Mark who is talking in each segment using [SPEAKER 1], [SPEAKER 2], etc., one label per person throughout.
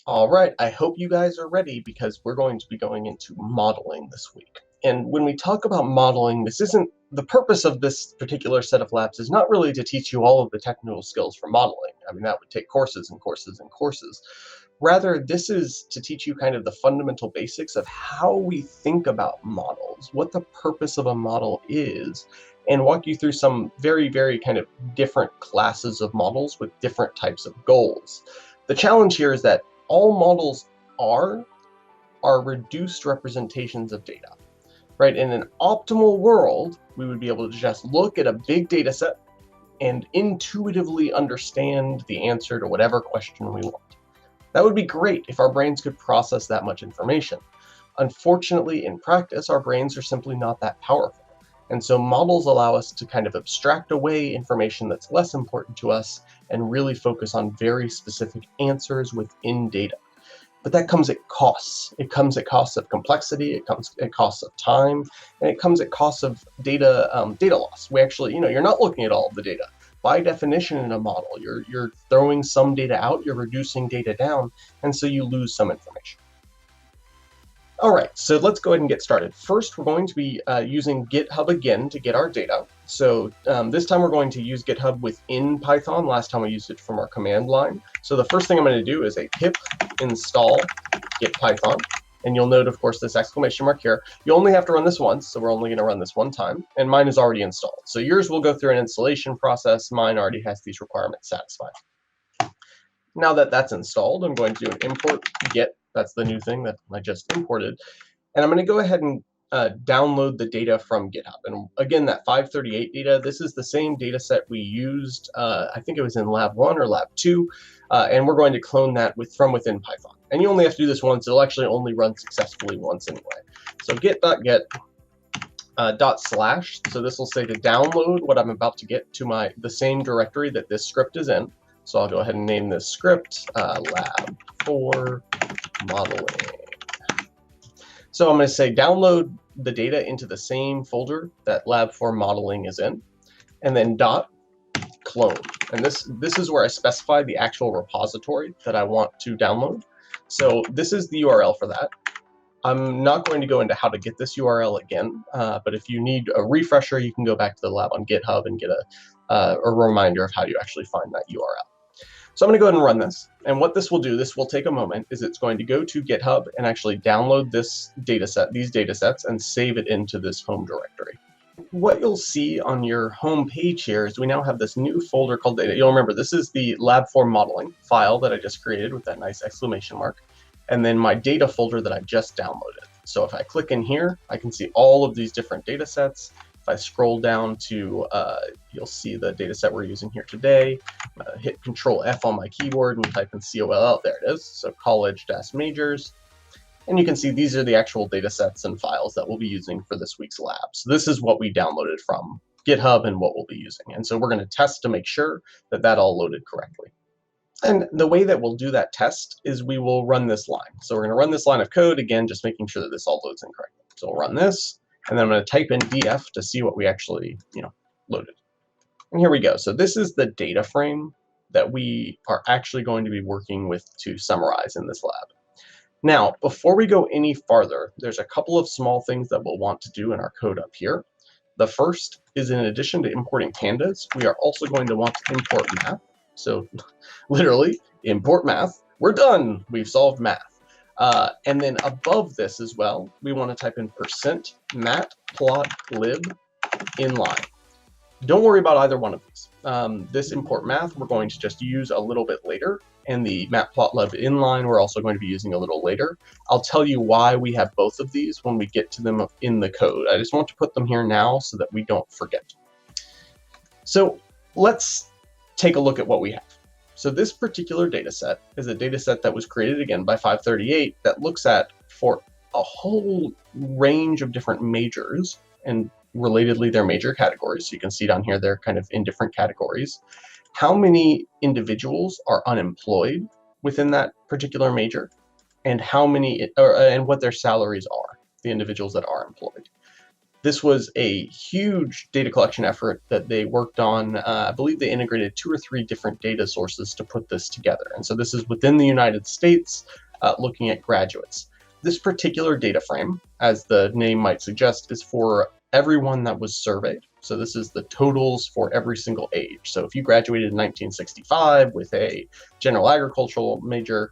[SPEAKER 1] All right, I hope you guys are ready because we're going to be going into modeling this week. And when we talk about modeling, this isn't the purpose of this particular set of labs is not really to teach you all of the technical skills for modeling. I mean, that would take courses and courses and courses. Rather, this is to teach you kind of the fundamental basics of how we think about models, what the purpose of a model is, and walk you through some very, very kind of different classes of models with different types of goals. The challenge here is that all models are reduced representations of data, right? In an optimal world, we would be able to just look at a big data set and intuitively understand the answer to whatever question we want. That would be great if our brains could process that much information. Unfortunately, in practice, our brains are simply not that powerful. And so models allow us to kind of abstract away information that's less important to us and really focus on very specific answers within data. But that comes at costs. It comes at costs of complexity, it comes at costs of time, and it comes at costs of data loss. We actually, you're not looking at all of the data. By definition in a model, you're throwing some data out, you're reducing data down, and so you lose some information. All right, so let's go ahead and get started. First, we're going to be using GitHub again to get our data. So this time we're going to use GitHub within Python. Last time we used it from our command line. So the first thing I'm going to do is a pip install git python. And you'll note, of course, this exclamation mark here. You only have to run this once, so we're only going to run this one time. And mine is already installed. So yours will go through an installation process. Mine already has these requirements satisfied. Now that that's installed, I'm going to do an import git. That's the new thing that I just imported. And I'm going to go ahead and download the data from GitHub. And again, that 538 data, this is the same data set we used, I think it was in Lab 1 or Lab 2, and we're going to clone that from within Python. And you only have to do this once. It'll actually only run successfully once anyway. So git.get /, so this will say to download what I'm about to get to the same directory that this script is in. So I'll go ahead and name this script lab 4 modeling. So I'm going to say download the data into the same folder that lab 4 modeling is in, and then .clone. And this is where I specify the actual repository that I want to download. So this is the URL for that. I'm not going to go into how to get this URL again, but if you need a refresher, you can go back to the lab on GitHub and get a reminder of how you actually find that URL. So I'm going to go ahead and run this. And what this will do, this will take a moment, is it's going to go to GitHub and actually download this data set, these data sets, and save it into this home directory. What you'll see on your home page here is we now have this new folder called data. You'll remember this is the lab 4 modeling file that I just created with that nice exclamation mark, and then my data folder that I just downloaded. So if I click in here, I can see all of these different data sets. If I scroll down to, you'll see the data set we're using here today. Hit Control F on my keyboard and type in COLL. There it is. So college-majors. And you can see these are the actual data sets and files that we'll be using for this week's lab. So this is what we downloaded from GitHub and what we'll be using. And so we're going to test to make sure that that all loaded correctly. And the way that we'll do that test is we will run this line. So we're going to run this line of code, again, just making sure that this all loads in correctly. So we'll run this. And then I'm going to type in df to see what we actually, loaded. And here we go. So this is the data frame that we are actually going to be working with to summarize in this lab. Now, before we go any farther, there's a couple of small things that we'll want to do in our code up here. The first is, in addition to importing pandas, we are also going to want to import math. So literally, import math. We're done. We've solved math. And then above this as well, we want to type in %matplotlib inline. Don't worry about either one of these. This import math we're going to just use a little bit later, and the matplotlib inline we're also going to be using a little later. I'll tell you why we have both of these when we get to them in the code. I just want to put them here now so that we don't forget. So let's take a look at what we have. So this particular data set is a data set that was created again by 538 that looks at, for a whole range of different majors, and relatedly their major categories. So you can see down here they're kind of in different categories. How many individuals are unemployed within that particular major, and how many and what their salaries are, the individuals that are employed. This was a huge data collection effort that they worked on. I believe they integrated 2 or 3 different data sources to put this together. And so this is within the United States, looking at graduates. This particular data frame, as the name might suggest, is for everyone that was surveyed. So this is the totals for every single age. So if you graduated in 1965 with a general agricultural major,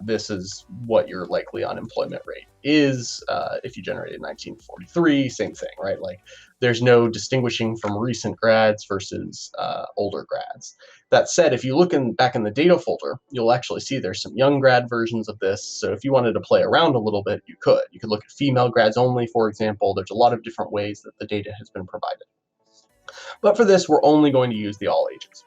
[SPEAKER 1] this is what your likely unemployment rate is. If you generated in 1943, same thing, right? Like, there's no distinguishing from recent grads versus older grads. That said, if you look back in the data folder, you'll actually see there's some young grad versions of this. So if you wanted to play around a little bit, you could. You could look at female grads only, for example. There's a lot of different ways that the data has been provided. But for this, we're only going to use the all ages.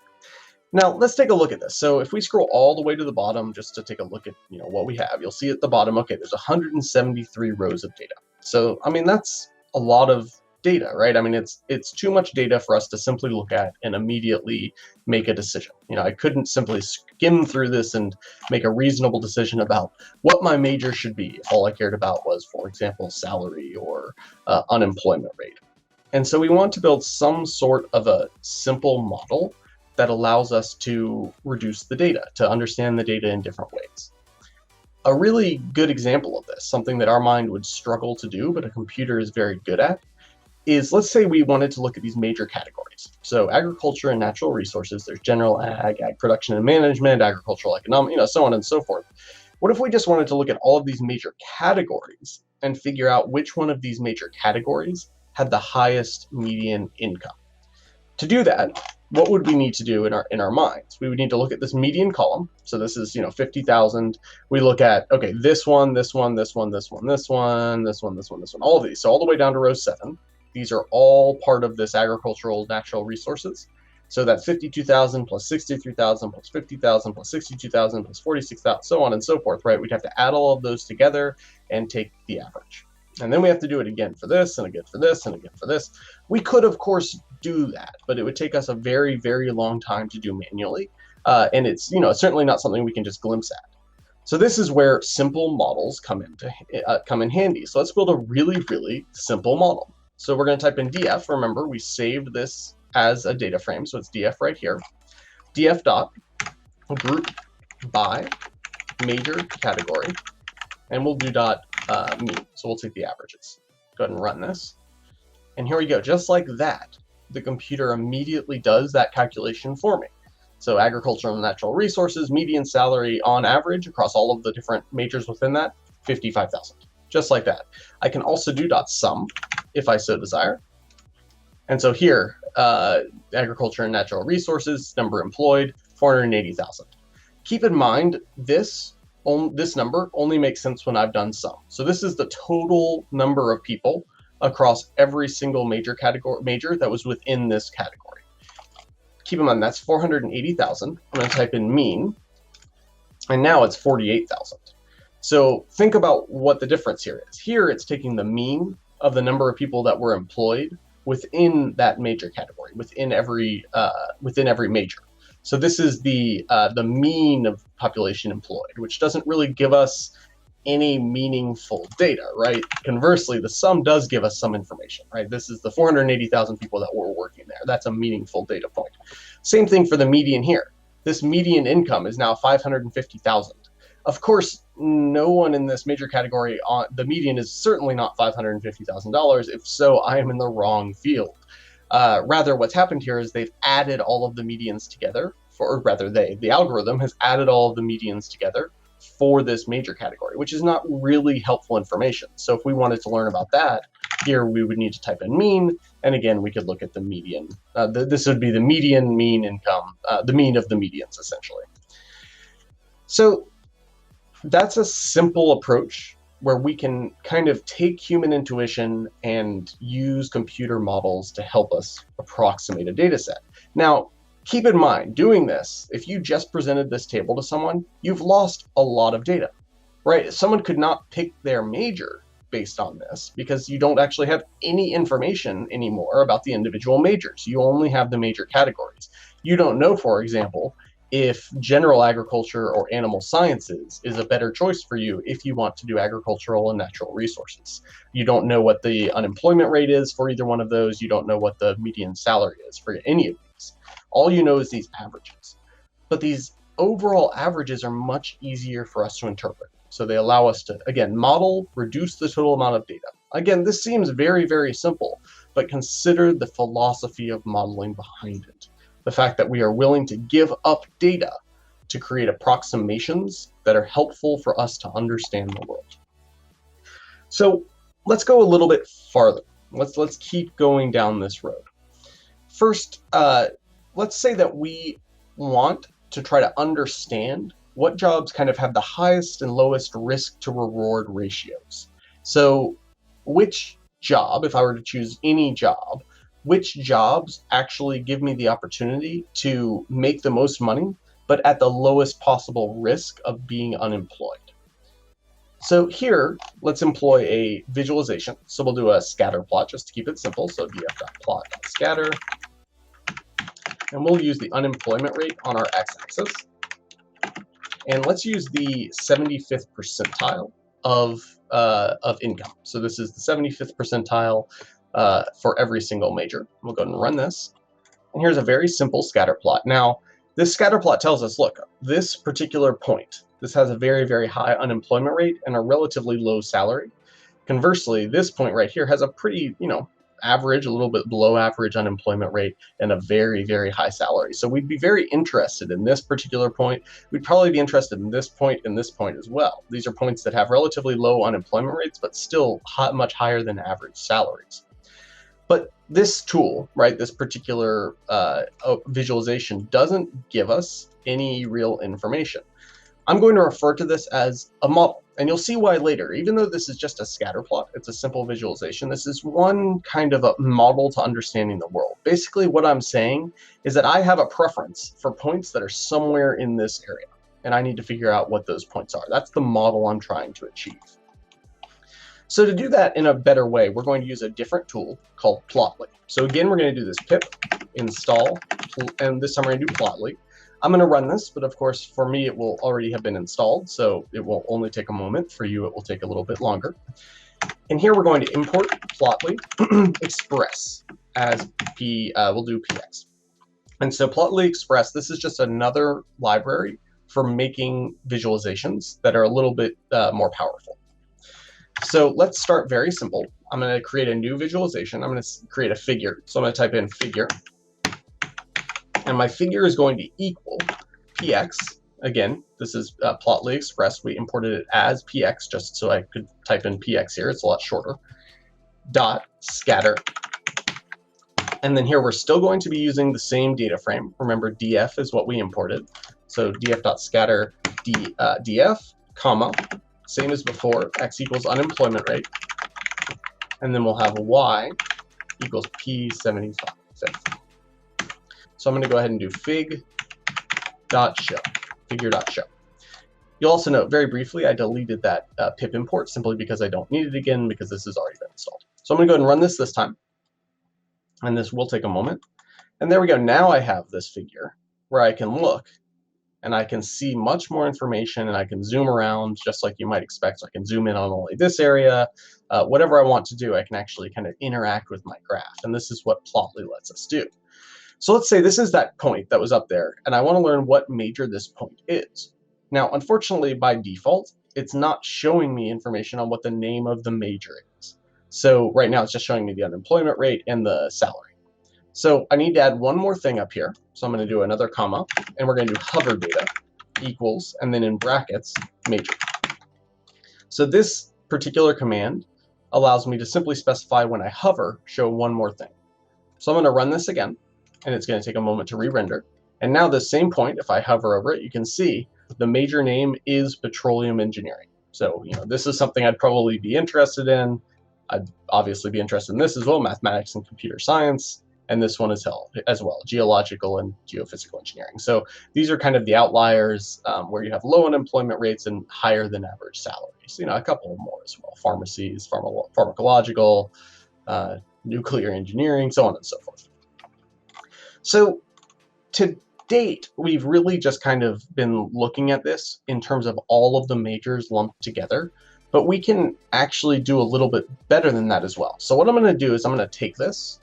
[SPEAKER 1] Now, let's take a look at this. So if we scroll all the way to the bottom just to take a look at what we have, you'll see at the bottom, okay, there's 173 rows of data. So, I mean, that's a lot of data, right? I mean, it's too much data for us to simply look at and immediately make a decision. I couldn't simply skim through this and make a reasonable decision about what my major should be if all I cared about was, for example, salary or unemployment rate. And so we want to build some sort of a simple model that allows us to reduce the data, to understand the data in different ways. A really good example of this, something that our mind would struggle to do, but a computer is very good at, is, let's say we wanted to look at these major categories. So agriculture and natural resources, there's general ag production and management, agricultural economic, so on and so forth. What if we just wanted to look at all of these major categories and figure out which one of these major categories had the highest median income? To do that, what would we need to do in our minds? We would need to look at this median column. So this is 50,000. We look at, okay, this one, this one, this one, this one, this one, this one, this one, this one, all of these. So all the way down to row 7. These are all part of this agricultural natural resources. So that's 52,000 plus 63,000 plus 50,000 plus 62,000 plus 46,000, so on and so forth, right? We'd have to add all of those together and take the average. And then we have to do it again for this, and again for this, and again for this. We could, of course, do that, but it would take us a very, very long time to do manually. And it's, certainly not something we can just glimpse at. So this is where simple models come in handy. So let's build a really, really simple model. So we're going to type in df. Remember, we saved this as a data frame, so it's df right here. df dot group by major category, and we'll do dot mean. So we'll take the averages. Go ahead and run this. And here we go. Just like that, the computer immediately does that calculation for me. So agricultural and natural resources, median salary on average across all of the different majors within that, 55,000. Just like that. I can also do dot sum if I so desire. And so here, agriculture and natural resources, number employed, 480,000. Keep in mind, this number only makes sense when I've done sum. So this is the total number of people across every single major that was within this category. Keep in mind, that's 480,000. I'm going to type in mean, and now it's 48,000. So think about what the difference here is. Here, it's taking the mean of the number of people that were employed within that major category, within every major. So this is the mean of population employed, which doesn't really give us any meaningful data, right? Conversely, the sum does give us some information, right? This is the 480,000 people that were working there. That's a meaningful data point. Same thing for the median here. This median income is now 550,000. Of course, no one in this major category, the median is certainly not $550,000. If so, I am in the wrong field. Rather, what's happened here is they've added all of the medians together, the algorithm has added all of the medians together for this major category, which is not really helpful information. So if we wanted to learn about that, here we would need to type in mean, and again, we could look at the median. This would be the median mean income, the mean of the medians, essentially. So that's a simple approach where we can kind of take human intuition and use computer models to help us approximate a data set. Now, keep in mind, doing this, if you just presented this table to someone, you've lost a lot of data, right? Someone could not pick their major based on this because you don't actually have any information anymore about the individual majors. You only have the major categories. You don't know, for example, if general agriculture or animal sciences is a better choice for you if you want to do agricultural and natural resources. You don't know what the unemployment rate is for either one of those. You don't know what the median salary is for any of these. All you know is these averages. But these overall averages are much easier for us to interpret. So they allow us to, again, model, reduce the total amount of data. Again, this seems very, very simple, but consider the philosophy of modeling behind it. The fact that we are willing to give up data to create approximations that are helpful for us to understand the world. So let's go a little bit farther. Let's keep going down this road. First, let's say that we want to try to understand what jobs kind of have the highest and lowest risk to reward ratios. So which job, if I were to choose any job, which jobs actually give me the opportunity to make the most money, but at the lowest possible risk of being unemployed. So here, let's employ a visualization. So we'll do a scatter plot just to keep it simple. So df.plot.scatter. And we'll use the unemployment rate on our x-axis. And let's use the 75th percentile of income. So this is the 75th percentile for every single major. We'll go ahead and run this. And here's a very simple scatter plot. Now, this scatter plot tells us, look, this particular point, this has a very, very high unemployment rate and a relatively low salary. Conversely, this point right here has a pretty, average, a little bit below average unemployment rate and a very, very high salary. So we'd be very interested in this particular point. We'd probably be interested in this point and this point as well. These are points that have relatively low unemployment rates, but still much higher than average salaries. But this tool, right, this particular visualization doesn't give us any real information. I'm going to refer to this as a model, and you'll see why later. Even though this is just a scatter plot, it's a simple visualization, this is one kind of a model to understanding the world. Basically, what I'm saying is that I have a preference for points that are somewhere in this area, and I need to figure out what those points are. That's the model I'm trying to achieve. So to do that in a better way, we're going to use a different tool called Plotly. So again, we're going to do this pip install, and this time we're going to do Plotly. I'm going to run this, but of course, for me, it will already have been installed, so it will only take a moment. For you, it will take a little bit longer. And here we're going to import Plotly Express as we'll do px. And so Plotly Express, this is just another library for making visualizations that are a little bit more powerful. So let's start very simple. I'm going to create a new visualization. I'm going to create a figure. So I'm going to type in figure. And my figure is going to equal px. Again, this is Plotly Express. We imported it as px just so I could type in px here. It's a lot shorter. Dot scatter. And then here we're still going to be using the same data frame. Remember, df is what we imported. So df.scatter df, comma, same as before, x equals unemployment rate. And then we'll have y equals p75. So I'm going to go ahead and do fig.show, figure.show. You'll also note, very briefly, I deleted that pip import simply because I don't need it again because this has already been installed. So I'm going to go ahead and run this time. And this will take a moment. And there we go. Now I have this figure where I can look and I can see much more information and I can zoom around just like you might expect. So I can zoom in on only this area. Whatever I want to do, I can actually kind of interact with my graph. And this is what Plotly lets us do. So let's say this is that point that was up there, and I want to learn what major this point is. Now, unfortunately, by default, it's not showing me information on what the name of the major is. So right now, it's just showing me the unemployment rate and the salary. So I need to add one more thing up here. So I'm going to do another comma, and we're going to do hover data equals, and then in brackets, major. So this particular command allows me to simply specify when I hover, show one more thing. So I'm going to run this again. And it's going to take a moment to re-render. And now the same point, if I hover over it, you can see the major name is petroleum engineering. So, this is something I'd probably be interested in. I'd obviously be interested in this as well, mathematics and computer science. And this one as well, geological and geophysical engineering. So these are kind of the outliers where you have low unemployment rates and higher than average salaries. A couple more as well, pharmacies, pharmacological, nuclear engineering, so on and so forth. So to date, we've really just kind of been looking at this in terms of all of the majors lumped together, but we can actually do a little bit better than that as well. So what I'm going to do is I'm going to take this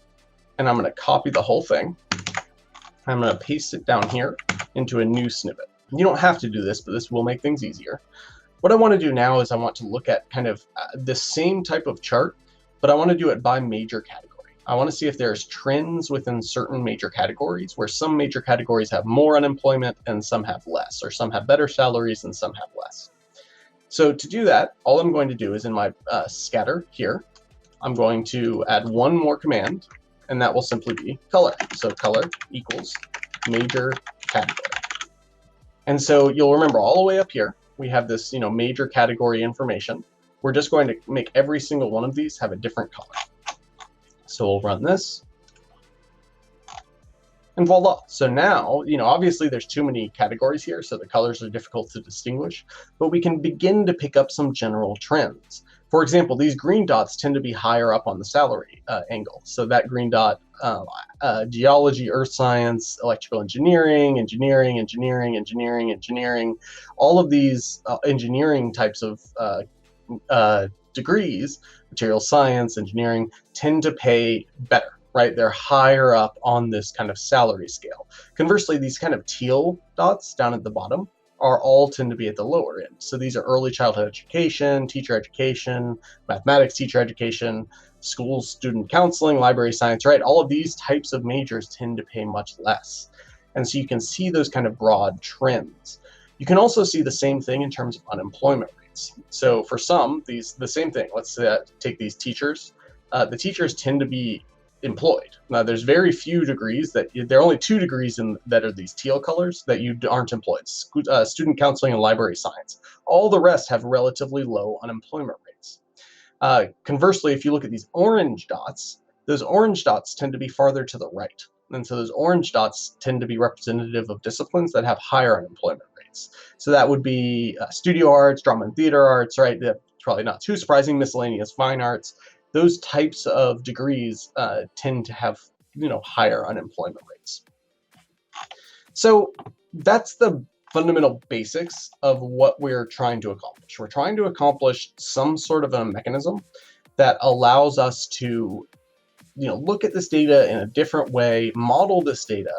[SPEAKER 1] and I'm going to copy the whole thing. I'm going to paste it down here into a new snippet. You don't have to do this, but this will make things easier. What I want to do now is I want to look at kind of the same type of chart, but I want to do it by major category. I want to see if there's trends within certain major categories, where some major categories have more unemployment and some have less, or some have better salaries and some have less. So to do that, all I'm going to do is in my scatter here, I'm going to add one more command, and that will simply be color. So color equals major category. And so you'll remember all the way up here, we have this, major category information. We're just going to make every single one of these have a different color. So we'll run this, and voila. So now, obviously there's too many categories here, so the colors are difficult to distinguish, but we can begin to pick up some general trends. For example, these green dots tend to be higher up on the salary angle. So that green dot, geology, earth science, electrical engineering, all of these engineering types of degrees, material science, engineering, tend to pay better, right? They're higher up on this kind of salary scale. Conversely, these kind of teal dots down at the bottom tend to be at the lower end. So these are early childhood education, teacher education, mathematics teacher education, school student counseling, library science, right? All of these types of majors tend to pay much less. And so you can see those kind of broad trends. You can also see the same thing in terms of unemployment rates. So for some, the same thing. Let's take these teachers. The teachers tend to be employed. Now, there's very few degrees there are only 2 degrees that are these teal colors that you aren't employed: student counseling and library science. All the rest have relatively low unemployment rates. Conversely, if you look at these orange dots, those orange dots tend to be farther to the right. And so those orange dots tend to be representative of disciplines that have higher unemployment rates. So that would be studio arts, drama and theater arts, right? That's probably not too surprising, miscellaneous fine arts. Those types of degrees tend to have, higher unemployment rates. So that's the fundamental basics of what we're trying to accomplish. We're trying to accomplish some sort of a mechanism that allows us to, look at this data in a different way, model this data,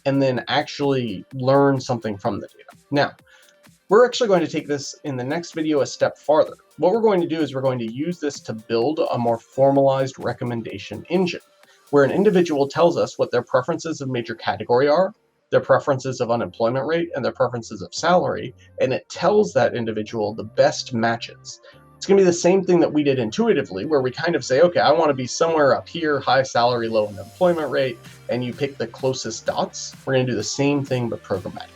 [SPEAKER 1] and then actually learn something from the data. Now, we're actually going to take this in the next video a step farther. What we're going to do is we're going to use this to build a more formalized recommendation engine, where an individual tells us what their preferences of major category are, their preferences of unemployment rate, and their preferences of salary, and it tells that individual the best matches. It's going to be the same thing that we did intuitively, where we kind of say, okay, I want to be somewhere up here, high salary, low unemployment rate, and you pick the closest dots. We're going to do the same thing but programmatically.